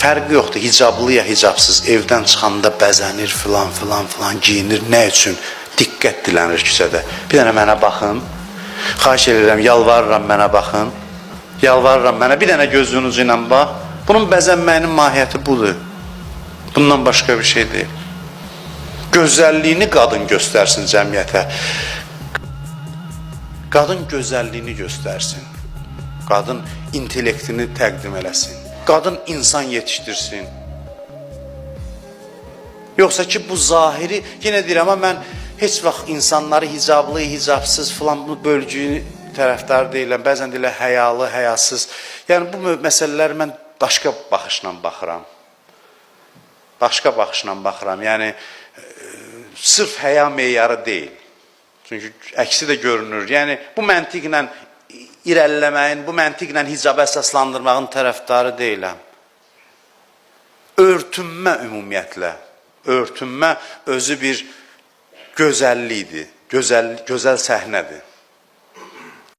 Fərqi yoxdur, hicablı ya hicabsız, evdən çıxanda bəzənir, filan giyinir. Nə üçün? Diqqət dilənir küçədə. Bir dənə mənə baxın, xahiş edirəm, yalvarıram mənə baxın. Yalvarıram mənə, bir dənə gözünüzü ilə bax. Bunun bəzənməyinin mahiyyəti budur. Bundan başqa bir şey deyil. Gözəlliyini qadın göstərsin cəmiyyətə. Qadın gözəlliyini göstərsin. Qadın intellektini təqdim eləsin. Qadın insan yetişdirsin. Yoxsa ki bu zahiri, yenə deyirəm amma mən heç vaxt insanları hicablı, hicabsız filan bu bölgü tərəfdar deyiləm. Bəzən deyirlər həyalı, həyasız. Yəni bu məsələləri mən başqa baxışla baxıram. Başqa baxışla baxıram. Yəni sırf həya meyarı deyil. Çünki əksi də görünür. Yəni bu məntiqlə irəliləməyin, bu məntiqlə hicabı əsaslandırmağın tərəfdarı deyiləm. Örtünmə ümumiyyətlə. Örtünmə özü bir gözəllikdir, gözəl səhnədir.